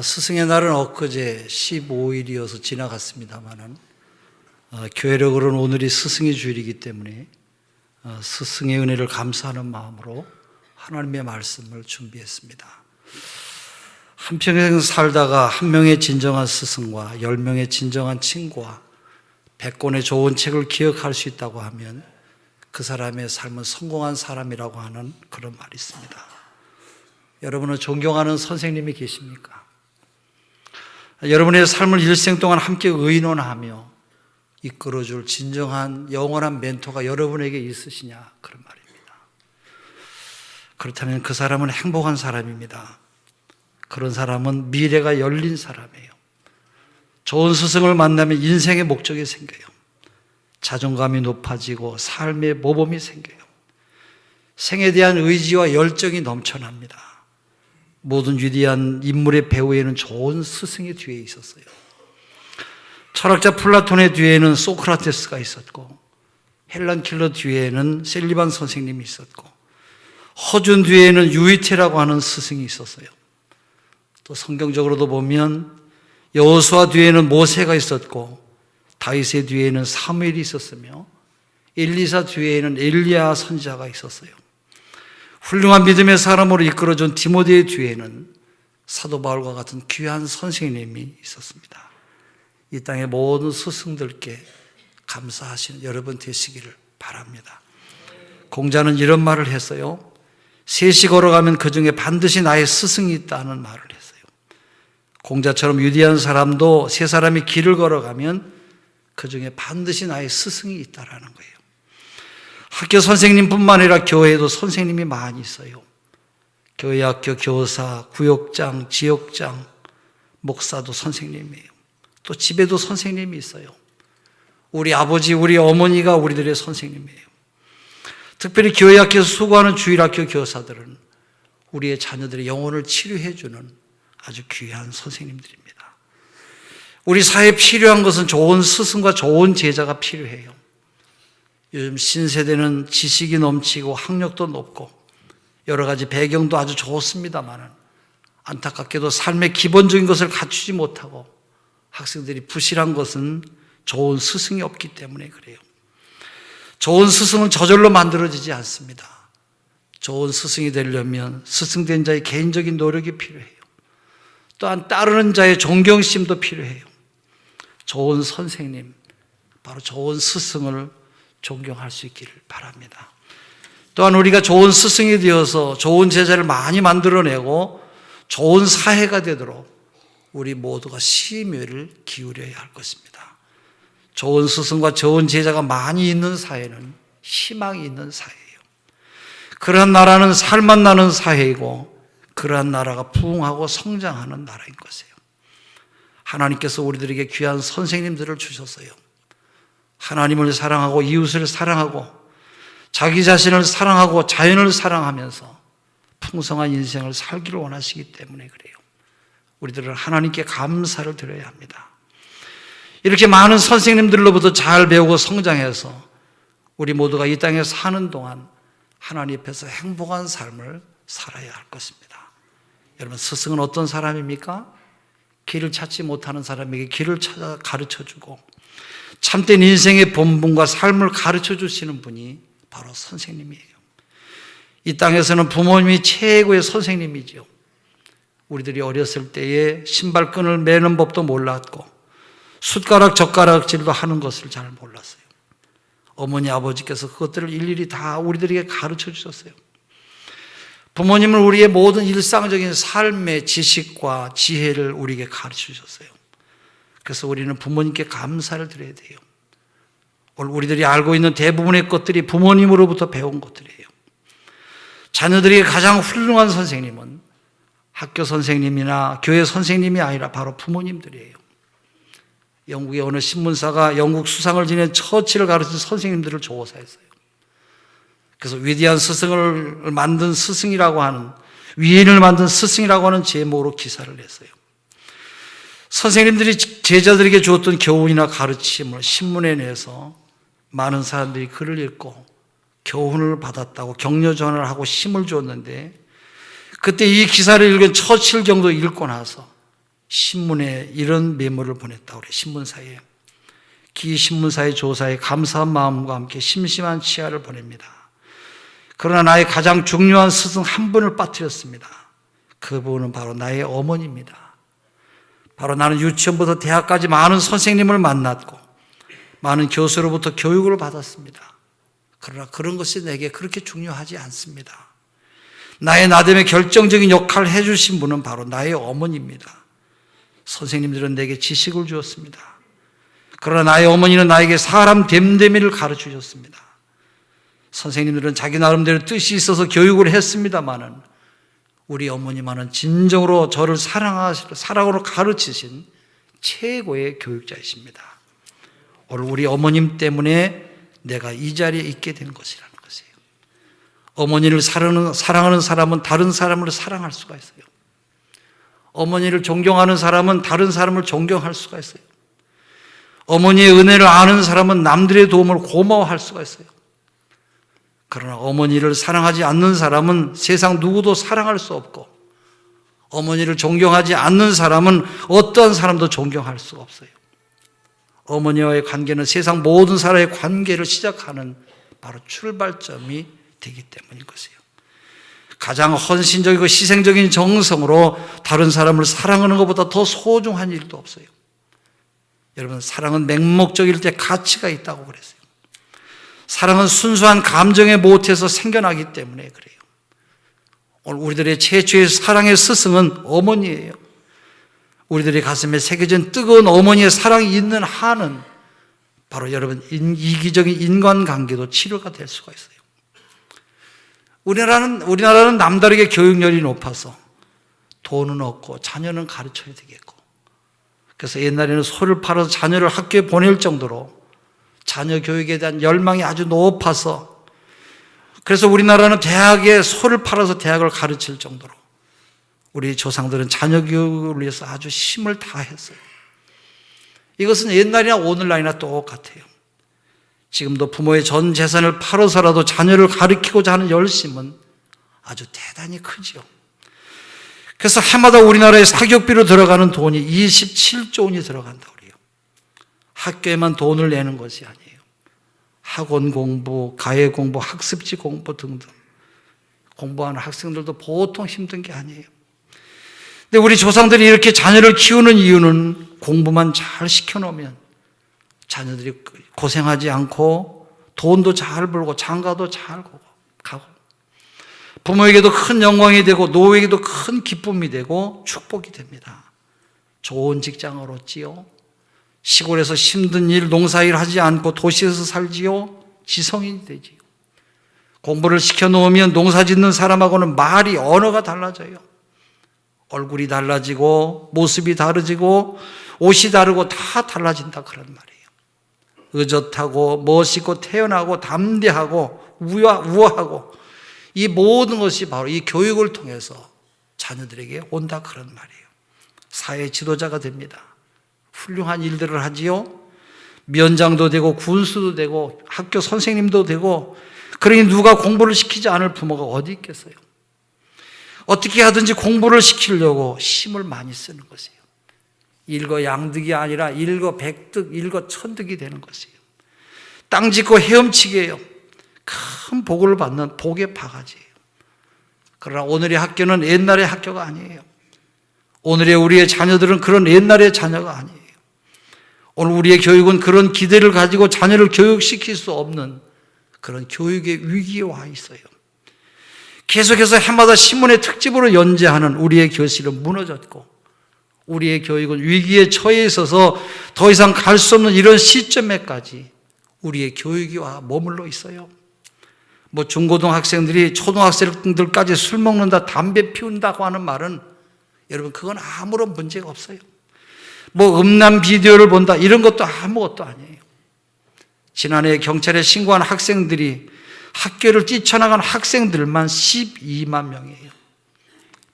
스승의 날은 엊그제 15일이어서 지나갔습니다만은 교회력으로는 오늘이 스승의 주일이기 때문에 스승의 은혜를 감사하는 마음으로 하나님의 말씀을 준비했습니다. 한평생 살다가 한 명의 진정한 스승과 10명의 진정한 친구와 100권의 좋은 책을 기억할 수 있다고 하면 그 사람의 삶은 성공한 사람이라고 하는 그런 말이 있습니다. 여러분은 존경하는 선생님이 계십니까? 여러분의 삶을 일생 동안 함께 의논하며 이끌어줄 진정한 영원한 멘토가 여러분에게 있으시냐? 그런 말입니다. 그렇다면 그 사람은 행복한 사람입니다. 그런 사람은 미래가 열린 사람이에요. 좋은 스승을 만나면 인생의 목적이 생겨요. 자존감이 높아지고 삶의 모범이 생겨요. 생에 대한 의지와 열정이 넘쳐납니다. 모든 위대한 인물의 배후에는 좋은 스승이 뒤에 있었어요. 철학자 플라톤의 뒤에는 소크라테스가 있었고, 헬란 킬러 뒤에는 셀리반 선생님이 있었고, 허준 뒤에는 유이테라고 하는 스승이 있었어요. 또 성경적으로도 보면 여호수아 뒤에는 모세가 있었고, 다윗의 뒤에는 사무엘이 있었으며, 엘리사 뒤에는 엘리야 선지자가 있었어요. 훌륭한 믿음의 사람으로 이끌어준 디모데의 뒤에는 사도 바울과 같은 귀한 선생님이 있었습니다. 이 땅의 모든 스승들께 감사하시는 여러분 되시기를 바랍니다. 공자는 이런 말을 했어요. 셋이 걸어가면 그 중에 반드시 나의 스승이 있다는 말을 했어요. 공자처럼 위대한 사람도 세 사람이 길을 걸어가면 그 중에 반드시 나의 스승이 있다라는 거예요. 학교 선생님뿐만 아니라 교회에도 선생님이 많이 있어요. 교회 학교 교사, 구역장, 지역장, 목사도 선생님이에요. 또 집에도 선생님이 있어요. 우리 아버지, 우리 어머니가 우리들의 선생님이에요. 특별히 교회 학교에서 수고하는 주일학교 교사들은 우리의 자녀들의 영혼을 치료해 주는 아주 귀한 선생님들입니다. 우리 사회에 필요한 것은 좋은 스승과 좋은 제자가 필요해요. 요즘 신세대는 지식이 넘치고 학력도 높고 여러 가지 배경도 아주 좋습니다만 안타깝게도 삶의 기본적인 것을 갖추지 못하고 학생들이 부실한 것은 좋은 스승이 없기 때문에 그래요. 좋은 스승은 저절로 만들어지지 않습니다. 좋은 스승이 되려면 스승된 자의 개인적인 노력이 필요해요. 또한 따르는 자의 존경심도 필요해요. 좋은 선생님, 바로 좋은 스승을 존경할 수 있기를 바랍니다. 또한 우리가 좋은 스승이 되어서 좋은 제자를 많이 만들어내고 좋은 사회가 되도록 우리 모두가 심혈을 기울여야 할 것입니다. 좋은 스승과 좋은 제자가 많이 있는 사회는 희망이 있는 사회예요. 그러한 나라는 살맛 나는 사회이고 그러한 나라가 부흥하고 성장하는 나라인 것이에요. 하나님께서 우리들에게 귀한 선생님들을 주셨어요. 하나님을 사랑하고 이웃을 사랑하고 자기 자신을 사랑하고 자연을 사랑하면서 풍성한 인생을 살기를 원하시기 때문에 그래요. 우리들은 하나님께 감사를 드려야 합니다. 이렇게 많은 선생님들로부터 잘 배우고 성장해서 우리 모두가 이 땅에 사는 동안 하나님 앞에서 행복한 삶을 살아야 할 것입니다. 여러분, 스승은 어떤 사람입니까? 길을 찾지 못하는 사람에게 길을 찾아 가르쳐주고 참된 인생의 본분과 삶을 가르쳐 주시는 분이 바로 선생님이에요. 이 땅에서는 부모님이 최고의 선생님이죠. 우리들이 어렸을 때에 신발끈을 매는 법도 몰랐고 숟가락 젓가락질도 하는 것을 잘 몰랐어요. 어머니 아버지께서 그것들을 일일이 다 우리들에게 가르쳐 주셨어요. 부모님은 우리의 모든 일상적인 삶의 지식과 지혜를 우리에게 가르쳐 주셨어요. 그래서 우리는 부모님께 감사를 드려야 돼요. 오늘 우리들이 알고 있는 대부분의 것들이 부모님으로부터 배운 것들이에요. 자녀들에게 가장 훌륭한 선생님은 학교 선생님이나 교회 선생님이 아니라 바로 부모님들이에요. 영국의 어느 신문사가 영국 수상을 지낸 처치를 가르친 선생님들을 조사했어요. 그래서 위대한 스승을 만든 스승이라고 하는, 위인을 만든 스승이라고 하는 제목으로 기사를 냈어요. 선생님들이 제자들에게 주었던 교훈이나 가르침을 신문에 내서 많은 사람들이 글을 읽고 교훈을 받았다고 격려 전환을 하고 힘을 줬는데, 그때 이 기사를 읽은 처칠 정도 읽고 나서 신문에 이런 메모를 보냈다. 우리 신문사에. 기 신문사의 조사에 감사한 마음과 함께 심심한 치하를 보냅니다. 그러나 나의 가장 중요한 스승 한 분을 빠뜨렸습니다. 그분은 바로 나의 어머니입니다. 바로 나는 유치원부터 대학까지 많은 선생님을 만났고 많은 교수로부터 교육을 받았습니다. 그러나 그런 것이 내게 그렇게 중요하지 않습니다. 나의 나됨의 결정적인 역할을 해주신 분은 바로 나의 어머니입니다. 선생님들은 내게 지식을 주었습니다. 그러나 나의 어머니는 나에게 사람 됨됨이를 가르치셨습니다. 선생님들은 자기 나름대로 뜻이 있어서 교육을 했습니다마는 우리 어머니만은 진정으로 저를 사랑으로 가르치신 최고의 교육자이십니다. 오늘 우리 어머님 때문에 내가 이 자리에 있게 된 것이라는 것이에요. 어머니를 사랑하는 사람은 다른 사람을 사랑할 수가 있어요. 어머니를 존경하는 사람은 다른 사람을 존경할 수가 있어요. 어머니의 은혜를 아는 사람은 남들의 도움을 고마워할 수가 있어요. 그러나 어머니를 사랑하지 않는 사람은 세상 누구도 사랑할 수 없고 어머니를 존경하지 않는 사람은 어떠한 사람도 존경할 수가 없어요. 어머니와의 관계는 세상 모든 사람의 관계를 시작하는 바로 출발점이 되기 때문인 것이에요. 가장 헌신적이고 희생적인 정성으로 다른 사람을 사랑하는 것보다 더 소중한 일도 없어요. 여러분, 사랑은 맹목적일 때 가치가 있다고 그랬어요. 사랑은 순수한 감정에 못해서 생겨나기 때문에 그래요. 오늘 우리들의 최초의 사랑의 스승은 어머니예요. 우리들의 가슴에 새겨진 뜨거운 어머니의 사랑이 있는 한은 바로 여러분 이기적인 인간관계도 치료가 될 수가 있어요. 우리나라는 남다르게 교육열이 높아서 돈은 없고 자녀는 가르쳐야 되겠고, 그래서 옛날에는 소를 팔아서 자녀를 학교에 보낼 정도로 자녀 교육에 대한 열망이 아주 높아서, 그래서 우리나라는 대학에 소를 팔아서 대학을 가르칠 정도로 우리 조상들은 자녀 교육을 위해서 아주 힘을 다했어요. 이것은 옛날이나 오늘날이나 똑같아요. 지금도 부모의 전 재산을 팔아서라도 자녀를 가르치고자 하는 열심은 아주 대단히 크지요. 그래서 해마다 우리나라의 사교육비로 들어가는 돈이 27조 원이 들어간다고 그래요. 학교에만 돈을 내는 것이 아니에요. 학원 공부, 가해 공부, 학습지 공부 등등 공부하는 학생들도 보통 힘든 게 아니에요. 근데 우리 조상들이 이렇게 자녀를 키우는 이유는 공부만 잘 시켜놓으면 자녀들이 고생하지 않고 돈도 잘 벌고 장가도 잘 가고 부모에게도 큰 영광이 되고 노후에게도 큰 기쁨이 되고 축복이 됩니다. 좋은 직장을 얻지요. 시골에서 힘든 일, 농사일 하지 않고 도시에서 살지요. 지성인이 되지요. 공부를 시켜놓으면 농사 짓는 사람하고는 말이, 언어가 달라져요. 얼굴이 달라지고 모습이 다르지고 옷이 다르고 다 달라진다 그런 말이에요. 의젓하고 멋있고 태연하고 담대하고 우아하고 이 모든 것이 바로 이 교육을 통해서 자녀들에게 온다 그런 말이에요. 사회 지도자가 됩니다. 훌륭한 일들을 하지요. 면장도 되고 군수도 되고 학교 선생님도 되고, 그러니 누가 공부를 시키지 않을 부모가 어디 있겠어요. 어떻게 하든지 공부를 시키려고 힘을 많이 쓰는 것이에요. 일거양득이 아니라 일거백득, 일거천득이 되는 것이에요. 땅 짓고 헤엄치기예요. 큰 복을 받는 복의 바가지예요. 그러나 오늘의 학교는 옛날의 학교가 아니에요. 오늘의 우리의 자녀들은 그런 옛날의 자녀가 아니에요. 오늘 우리의 교육은 그런 기대를 가지고 자녀를 교육시킬 수 없는 그런 교육의 위기에 와 있어요. 계속해서 해마다 신문의 특집으로 연재하는 우리의 교실은 무너졌고, 우리의 교육은 위기에 처해 있어서 더 이상 갈 수 없는 이런 시점에까지 우리의 교육이 와 머물러 있어요. 중고등학생들이 초등학생들까지 술 먹는다, 담배 피운다고 하는 말은 여러분 그건 아무런 문제가 없어요. 음란 비디오를 본다 이런 것도 아무것도 아니에요. 지난해 경찰에 신고한 학생들이, 학교를 뛰쳐나간 학생들만 12만 명이에요.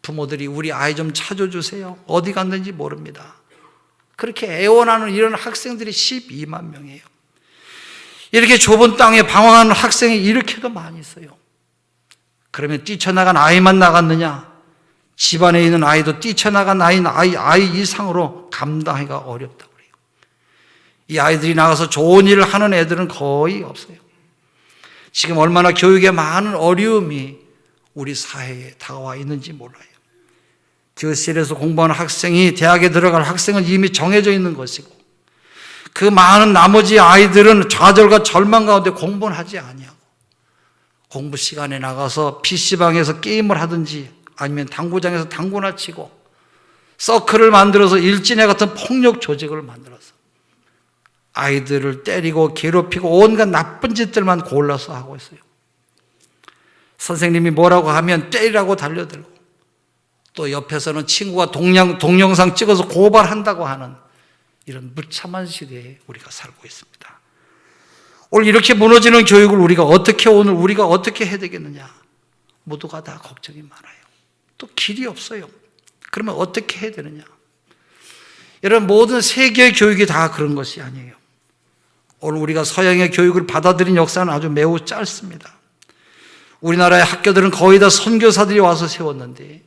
부모들이 우리 아이 좀 찾아주세요. 어디 갔는지 모릅니다. 그렇게 애원하는 이런 학생들이 12만 명이에요. 이렇게 좁은 땅에 방황하는 학생이 이렇게도 많이 있어요. 그러면 뛰쳐나간 아이만 나갔느냐? 집안에 있는 아이도 뛰쳐나간 아이 이상으로 감당하기가 어렵다고 그래요. 이 아이들이 나가서 좋은 일을 하는 애들은 거의 없어요. 지금 얼마나 교육에 많은 어려움이 우리 사회에 다가와 있는지 몰라요. 교실에서 공부하는 학생이 대학에 들어갈 학생은 이미 정해져 있는 것이고, 그 많은 나머지 아이들은 좌절과 절망 가운데 공부는 하지 아니하고 공부 시간에 나가서 PC방에서 게임을 하든지 아니면 당구장에서 당구나 치고 서클을 만들어서 일진회 같은 폭력 조직을 만들어서 아이들을 때리고 괴롭히고 온갖 나쁜 짓들만 골라서 하고 있어요. 선생님이 뭐라고 하면 때리라고 달려들고, 또 옆에서는 친구가 동영상 찍어서 고발한다고 하는 이런 무참한 시대에 우리가 살고 있습니다. 오늘 이렇게 무너지는 교육을 우리가 어떻게 해야 되겠느냐? 모두가 다 걱정이 많아요. 또 길이 없어요. 그러면 어떻게 해야 되느냐? 여러분, 모든 세계의 교육이 다 그런 것이 아니에요. 오늘 우리가 서양의 교육을 받아들인 역사는 아주 매우 짧습니다. 우리나라의 학교들은 거의 다 선교사들이 와서 세웠는데,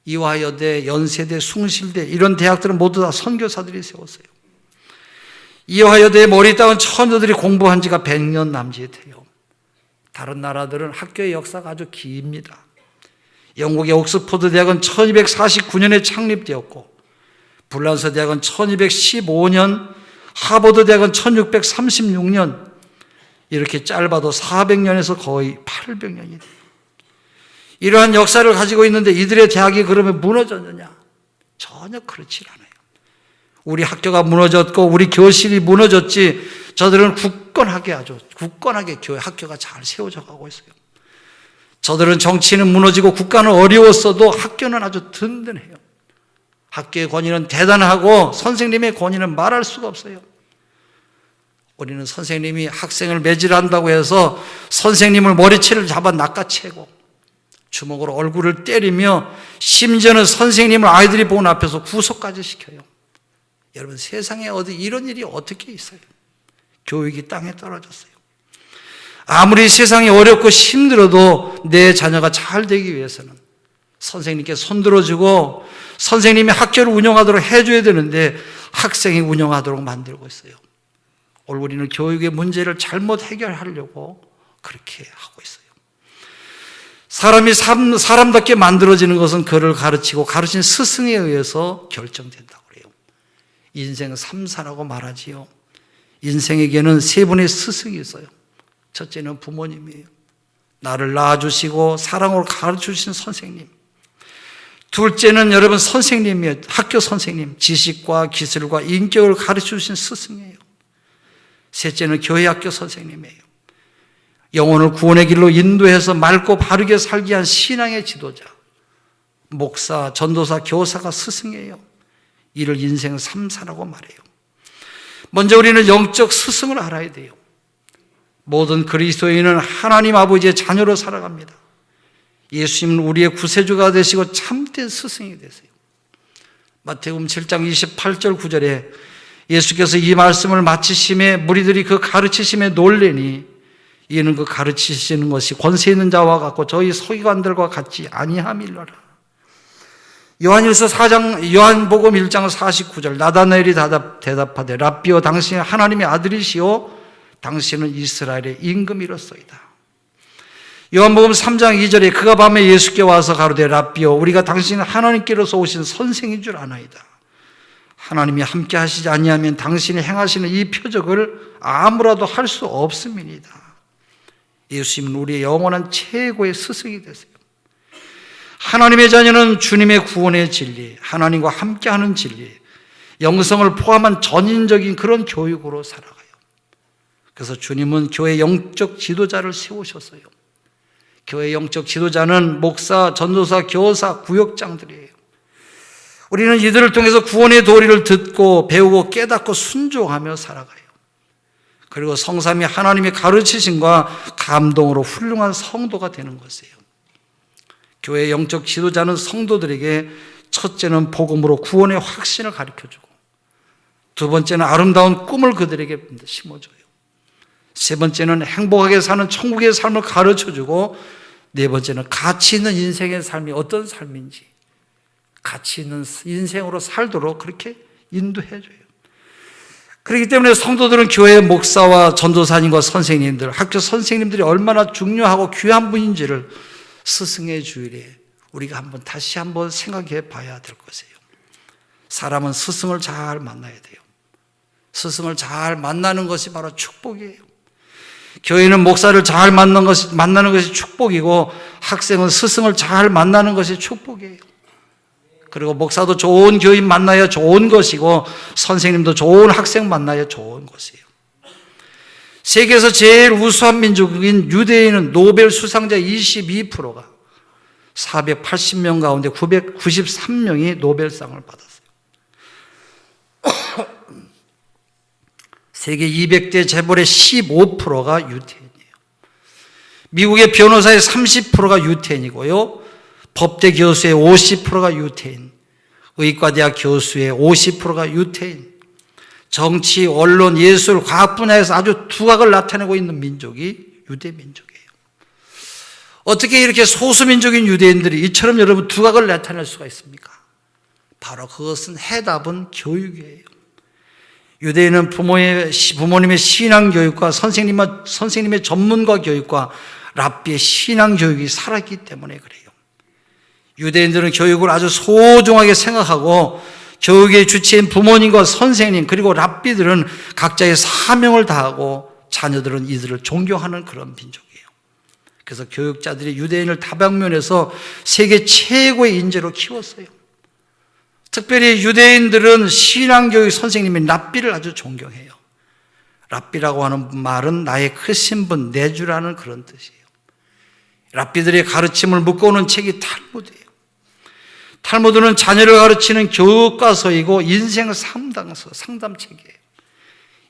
이화여대, 연세대, 숭실대 이런 대학들은 모두 다 선교사들이 세웠어요. 이화여대의 머리 따은 처녀들이 공부한 지가 100년 남짓해요. 다른 나라들은 학교의 역사가 아주 깁니다. 영국의 옥스퍼드 대학은 1249년에 창립되었고, 불란서 대학은 1215년, 하버드 대학은 1636년, 이렇게 짧아도 400년에서 거의 800년이 돼요. 이러한 역사를 가지고 있는데 이들의 대학이 그러면 무너졌느냐? 전혀 그렇지 않아요. 우리 학교가 무너졌고 우리 교실이 무너졌지, 저들은 굳건하게 학교가 잘 세워져 가고 있어요. 저들은 정치는 무너지고 국가는 어려웠어도 학교는 아주 든든해요. 학교의 권위는 대단하고 선생님의 권위는 말할 수가 없어요. 우리는 선생님이 학생을 매질한다고 해서 선생님을 머리채를 잡아 낚아채고 주먹으로 얼굴을 때리며, 심지어는 선생님을 아이들이 보는 앞에서 구속까지 시켜요. 여러분, 세상에 어디 이런 일이 어떻게 있어요? 교육이 땅에 떨어졌어요. 아무리 세상이 어렵고 힘들어도 내 자녀가 잘 되기 위해서는 선생님께 손들어주고 선생님이 학교를 운영하도록 해줘야 되는데 학생이 운영하도록 만들고 있어요. 오늘 우리는 교육의 문제를 잘못 해결하려고 그렇게 하고 있어요. 사람이 사람답게 만들어지는 것은 그를 가르치고 가르친 스승에 의해서 결정된다고 그래요. 인생 3사라고 말하지요. 인생에게는 세 분의 스승이 있어요. 첫째는 부모님이에요. 나를 낳아주시고 사랑으로 가르쳐주신 선생님. 둘째는 여러분 선생님이에요. 학교 선생님. 지식과 기술과 인격을 가르쳐주신 스승이에요. 셋째는 교회 학교 선생님이에요. 영혼을 구원의 길로 인도해서 맑고 바르게 살게 한 신앙의 지도자, 목사, 전도사, 교사가 스승이에요. 이를 인생 3사라고 말해요. 먼저 우리는 영적 스승을 알아야 돼요. 모든 그리스도인은 하나님 아버지의 자녀로 살아갑니다. 예수님은 우리의 구세주가 되시고 참된 스승이 되세요. 마태복음 7장 28절 9절에 예수께서 이 말씀을 마치심에 무리들이 그 가르치심에 놀래니, 이는 그 가르치시는 것이 권세 있는 자와 같고 저희 서기관들과 같지 아니함일러라. 요한복음 1장 49절 나다나엘이 대답하되 랍비여, 당신은 하나님의 아들이시오 당신은 이스라엘의 임금이로소이다. 요한복음 3장 2절에 그가 밤에 예수께 와서 가로되 랍비여, 우리가 당신은 하나님께로서 오신 선생인 줄 아나이다. 하나님이 함께 하시지 아니하면 당신이 행하시는 이 표적을 아무라도 할 수 없음이니이다. 예수님은 우리의 영원한 최고의 스승이 되세요. 하나님의 자녀는 주님의 구원의 진리, 하나님과 함께하는 진리, 영성을 포함한 전인적인 그런 교육으로 살아가요. 그래서 주님은 교회 영적 지도자를 세우셨어요. 교회 영적 지도자는 목사, 전도사, 교사, 구역장들이에요. 우리는 이들을 통해서 구원의 도리를 듣고 배우고 깨닫고 순종하며 살아가요. 그리고 성삼위 하나님의 가르치심과 감동으로 훌륭한 성도가 되는 것이에요. 교회 영적 지도자는 성도들에게 첫째는 복음으로 구원의 확신을 가르쳐주고, 두 번째는 아름다운 꿈을 그들에게 심어줘요. 세 번째는 행복하게 사는 천국의 삶을 가르쳐주고, 네 번째는 가치 있는 인생의 삶이 어떤 삶인지 가치 있는 인생으로 살도록 그렇게 인도해줘요. 그렇기 때문에 성도들은 교회 목사와 전도사님과 선생님들, 학교 선생님들이 얼마나 중요하고 귀한 분인지를 스승의 주일에 우리가 다시 한번 생각해 봐야 될 것이에요. 사람은 스승을 잘 만나야 돼요. 스승을 잘 만나는 것이 바로 축복이에요. 교회는 목사를 잘 만나는 것이 축복이고, 학생은 스승을 잘 만나는 것이 축복이에요. 그리고 목사도 좋은 교인 만나야 좋은 것이고, 선생님도 좋은 학생 만나야 좋은 것이에요. 세계에서 제일 우수한 민족인 유대인은 노벨 수상자 22%가 480명 가운데 993명이 노벨상을 받았어요. 세계 200대 재벌의 15%가 유태인이에요. 미국의 변호사의 30%가 유태인이고요. 법대 교수의 50%가 유태인, 의과대학 교수의 50%가 유태인, 정치, 언론, 예술, 과학 분야에서 아주 두각을 나타내고 있는 민족이 유대민족이에요. 어떻게 이렇게 소수민족인 유대인들이 이처럼 여러분 두각을 나타낼 수가 있습니까? 바로 그것은 해답은 교육이에요. 유대인은 부모님의 신앙교육과 선생님의 전문가 교육과 랍비의 신앙교육이 살아있기 때문에 그래요. 유대인들은 교육을 아주 소중하게 생각하고, 교육의 주체인 부모님과 선생님 그리고 랍비들은 각자의 사명을 다하고, 자녀들은 이들을 존경하는 그런 민족이에요. 그래서 교육자들이 유대인을 다방면에서 세계 최고의 인재로 키웠어요. 특별히 유대인들은 신앙교육 선생님인 랍비를 아주 존경해요. 랍비라고 하는 말은 나의 크신 분, 내주라는 그런 뜻이에요. 랍비들의 가르침을 묶어오는 책이 탈무드예요. 탈무드는 자녀를 가르치는 교과서이고 인생 상담책이에요.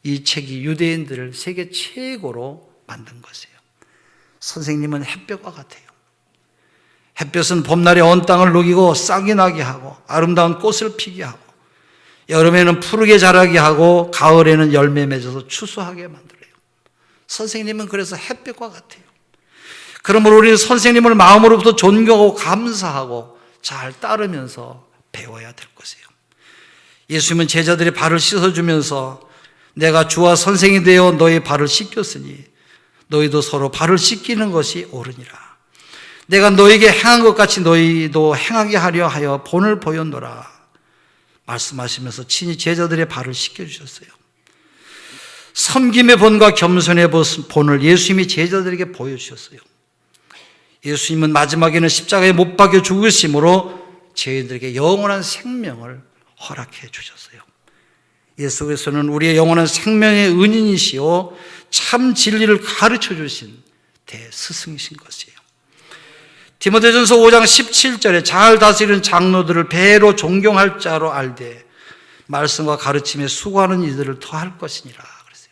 이 책이 유대인들을 세계 최고로 만든 것이에요. 선생님은 햇볕과 같아요. 햇볕은 봄날에 언 땅을 녹이고 싹이 나게 하고, 아름다운 꽃을 피게 하고, 여름에는 푸르게 자라게 하고, 가을에는 열매 맺어서 추수하게 만들어요. 선생님은 그래서 햇볕과 같아요. 그러므로 우리는 선생님을 마음으로부터 존경하고 감사하고 잘 따르면서 배워야 될 것이에요. 예수님은 제자들의 발을 씻어주면서 내가 주와 선생이 되어 너희 발을 씻겼으니 너희도 서로 발을 씻기는 것이 옳으니라. 내가 너에게 행한 것 같이 너희도 행하게 하려 하여 본을 보였노라 말씀하시면서 친히 제자들의 발을 씻겨주셨어요. 섬김의 본과 겸손의 본을 예수님이 제자들에게 보여주셨어요. 예수님은 마지막에는 십자가에 못 박혀 죽으심으로 저희들에게 영원한 생명을 허락해 주셨어요. 예수께서는 우리의 영원한 생명의 은인이시오 참 진리를 가르쳐 주신 대스승이신 것이에요. 디모데전서 5장 17절에 잘 다스리는 장로들을 배로 존경할 자로 알되 말씀과 가르침에 수고하는 이들을 더할 것이니라 그랬어요.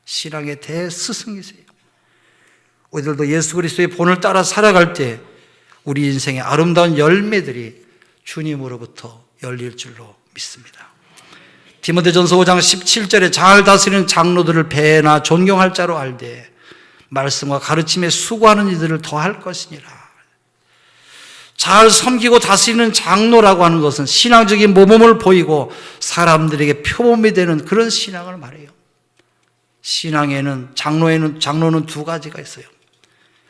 신앙의 대스승이세요. 우리들도 예수 그리스도의 본을 따라 살아갈 때 우리 인생의 아름다운 열매들이 주님으로부터 열릴 줄로 믿습니다. 디모데전서 5장 17절에 잘 다스리는 장로들을 배나 존경할 자로 알되 말씀과 가르침에 수고하는 이들을 더할 것이니라. 잘 섬기고 다스리는 장로라고 하는 것은 신앙적인 모범을 보이고 사람들에게 표범이 되는 그런 신앙을 말해요. 장로는 두 가지가 있어요.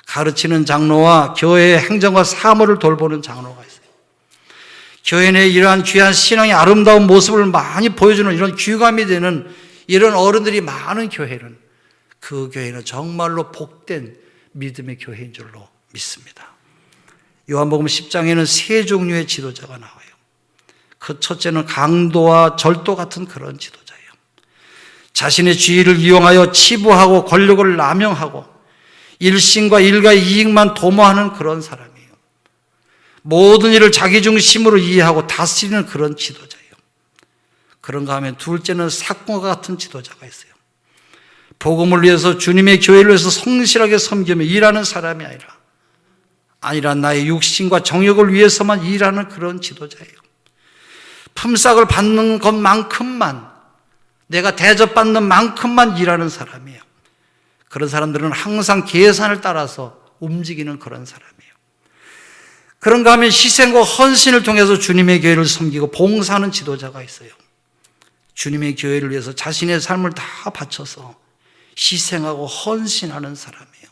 가르치는 장로와 교회의 행정과 사물을 돌보는 장로가 있어요. 교회 내에 이러한 귀한 신앙의 아름다운 모습을 많이 보여주는 이런 귀감이 되는 이런 어른들이 많은 교회는, 그 교회는 정말로 복된 믿음의 교회인 줄로 믿습니다. 요한복음 10장에는 세 종류의 지도자가 나와요. 그 첫째는 강도와 절도 같은 그런 지도자예요. 자신의 지위를 이용하여 치부하고 권력을 남용하고 일신과 일가의 이익만 도모하는 그런 사람이에요. 모든 일을 자기 중심으로 이해하고 다스리는 그런 지도자예요. 그런가 하면 둘째는 사꾼과 같은 지도자가 있어요. 복음을 위해서 주님의 교회를 위해서 성실하게 섬기며 일하는 사람이 아니라 나의 육신과 정욕을 위해서만 일하는 그런 지도자예요. 품삯을 받는 것만큼만, 내가 대접받는 만큼만 일하는 사람이에요. 그런 사람들은 항상 계산을 따라서 움직이는 그런 사람이에요. 그런가 하면 희생과 헌신을 통해서 주님의 교회를 섬기고 봉사하는 지도자가 있어요. 주님의 교회를 위해서 자신의 삶을 다 바쳐서 희생하고 헌신하는 사람이에요.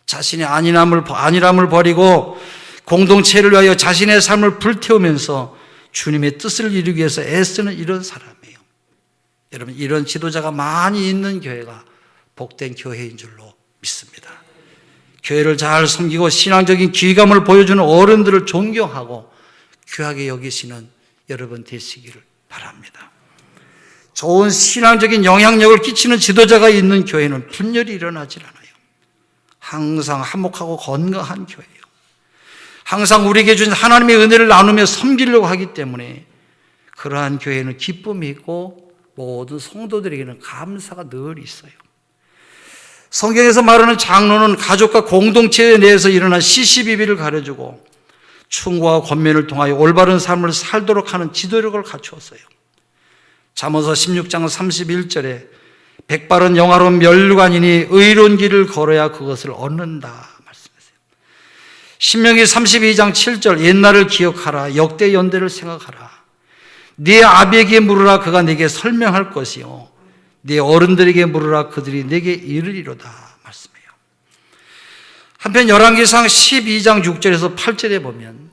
자신의 안일함을 버리고 공동체를 위하여 자신의 삶을 불태우면서 주님의 뜻을 이루기 위해서 애쓰는 이런 사람이에요. 여러분, 이런 지도자가 많이 있는 교회가 복된 교회인 줄로 믿습니다. 교회를 잘 섬기고 신앙적인 귀감을 보여주는 어른들을 존경하고 귀하게 여기시는 여러분 되시기를 바랍니다. 좋은 신앙적인 영향력을 끼치는 지도자가 있는 교회는 분열이 일어나질 않아요. 항상 화목하고 건강한 교회예요. 항상 우리에게 주신 하나님의 은혜를 나누며 섬기려고 하기 때문에 그러한 교회는 기쁨이 있고 모든 성도들에게는 감사가 늘 있어요. 성경에서 말하는 장로는 가족과 공동체 내에서 일어난 시시비비를 가려주고 충고와 권면을 통하여 올바른 삶을 살도록 하는 지도력을 갖추었어요. 잠언서 16장 31절에 백발은 영화로운 멸류관이니 의로운 길을 걸어야 그것을 얻는다 말씀하세요. 신명기 32장 7절 옛날을 기억하라 역대 연대를 생각하라 네 아비에게 물으라 그가 네게 설명할 것이요 네 어른들에게 물으라 그들이 네게 이르리로다 말씀해요. 한편 열왕기상 12장 6절에서 8절에 보면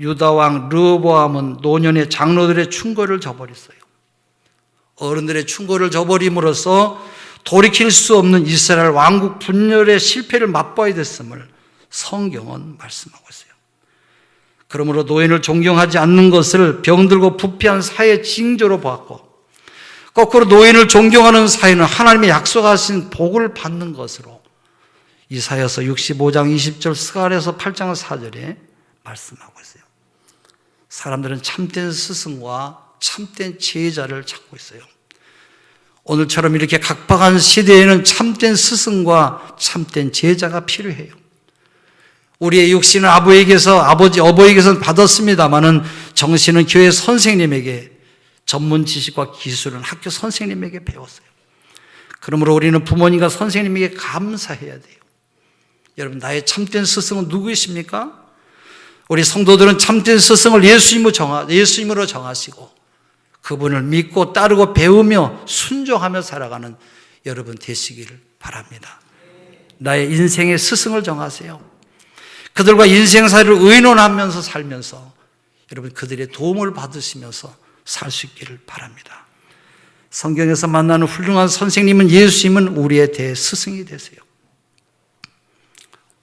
유다왕 르호보암은 노년의 장로들의 충고를 저버렸어요. 어른들의 충고를 저버림으로써 돌이킬 수 없는 이스라엘 왕국 분열의 실패를 맛봐야 됐음을 성경은 말씀하고 있어요. 그러므로 노인을 존경하지 않는 것을 병들고 부패한 사회의 징조로 보았고 거꾸로 노인을 존경하는 사회는 하나님의 약속하신 복을 받는 것으로 이사야서 65장 20절 스가랴서 8장 4절에 말씀하고 있어요. 사람들은 참된 스승과 참된 제자를 찾고 있어요. 오늘처럼 이렇게 각박한 시대에는 참된 스승과 참된 제자가 필요해요. 우리의 육신은 어버이에게서 받았습니다마는 정신은 교회 선생님에게 전문 지식과 기술은 학교 선생님에게 배웠어요. 그러므로 우리는 부모님과 선생님에게 감사해야 돼요. 여러분, 나의 참된 스승은 누구이십니까? 우리 성도들은 참된 스승을 예수님으로 정하시고 그분을 믿고 따르고 배우며 순종하며 살아가는 여러분 되시기를 바랍니다. 나의 인생의 스승을 정하세요. 그들과 인생살이를 의논하면서 살면서 여러분 그들의 도움을 받으시면서 살 수 있기를 바랍니다. 성경에서 만나는 훌륭한 선생님은 예수님은 우리의 대스승이 되세요.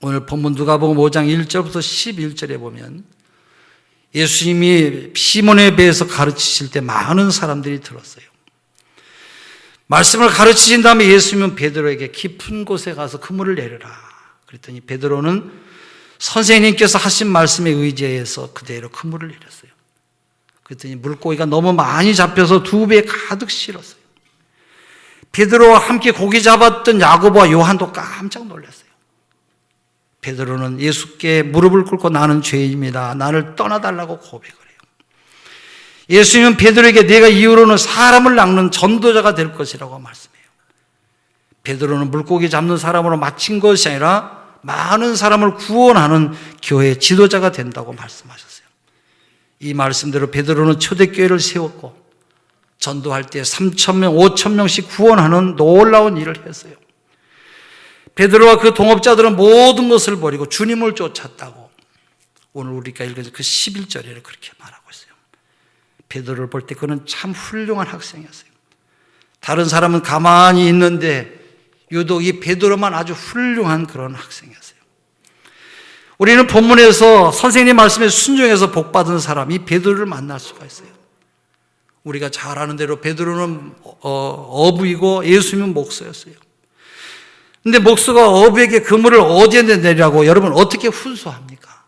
오늘 본문 누가복음 5장 1절부터 11절에 보면 예수님이 시몬의 배에서 가르치실 때 많은 사람들이 들었어요. 말씀을 가르치신 다음에 예수님은 베드로에게 깊은 곳에 가서 그물을 내려라 그랬더니 베드로는 선생님께서 하신 말씀에 의지해서 그대로 그물을 내렸어요. 그랬더니 물고기가 너무 많이 잡혀서 두 배에 가득 실었어요. 베드로와 함께 고기 잡았던 야고보와 요한도 깜짝 놀랐어요. 베드로는 예수께 무릎을 꿇고 나는 죄인입니다. 나를 떠나달라고 고백을 해요. 예수님은 베드로에게 내가 이후로는 사람을 낚는 전도자가 될 것이라고 말씀해요. 베드로는 물고기 잡는 사람으로 마친 것이 아니라 많은 사람을 구원하는 교회의 지도자가 된다고 말씀하셨어요. 이 말씀대로 베드로는 초대교회를 세웠고 전도할 때 3,000명, 5,000명씩 구원하는 놀라운 일을 했어요. 베드로와 그 동업자들은 모든 것을 버리고 주님을 쫓았다고 오늘 우리가 읽은 그 11절에 그렇게 말하고 있어요. 베드로를 볼 때 그는 참 훌륭한 학생이었어요. 다른 사람은 가만히 있는데 유독 이 베드로만 아주 훌륭한 그런 학생이었어요. 우리는 본문에서 선생님 말씀에 순종해서 복받은 사람 이 베드로를 만날 수가 있어요. 우리가 잘 아는 대로 베드로는 어부이고 예수님은 목수였어요. 근데 목수가 어부에게 그물을 어디에 내리라고 여러분 어떻게 훈수합니까?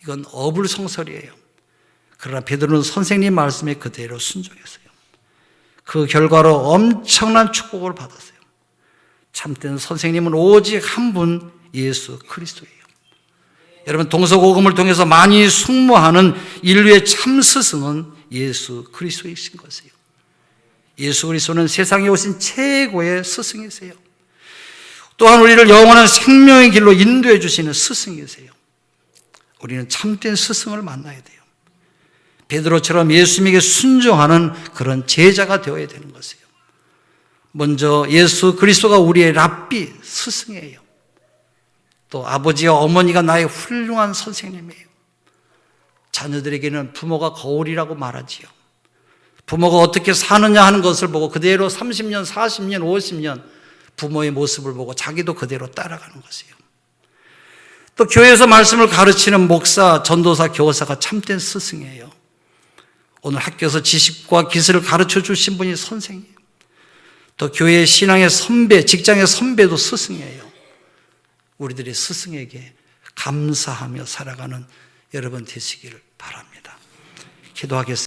이건 어불성설이에요. 그러나 베드로는 선생님 말씀에 그대로 순종했어요. 그 결과로 엄청난 축복을 받았어요. 참된 선생님은 오직 한 분 예수 그리스도예요. 여러분 동서고금을 통해서 많이 숙모하는 인류의 참 스승은 예수 그리스도이신 것이에요. 예수 그리스도는 세상에 오신 최고의 스승이세요. 또한 우리를 영원한 생명의 길로 인도해 주시는 스승이세요. 우리는 참된 스승을 만나야 돼요. 베드로처럼 예수님에게 순종하는 그런 제자가 되어야 되는 것이에요. 먼저 예수 그리스도가 우리의 랍비, 스승이에요. 또 아버지와 어머니가 나의 훌륭한 선생님이에요. 자녀들에게는 부모가 거울이라고 말하지요. 부모가 어떻게 사느냐 하는 것을 보고 그대로 30년, 40년, 50년 부모의 모습을 보고 자기도 그대로 따라가는 것이에요. 또 교회에서 말씀을 가르치는 목사, 전도사, 교사가 참된 스승이에요. 오늘 학교에서 지식과 기술을 가르쳐 주신 분이 선생이에요. 또 교회의 신앙의 선배, 직장의 선배도 스승이에요. 우리들이 스승에게 감사하며 살아가는 여러분 되시기를 바랍니다. 기도하겠습니다.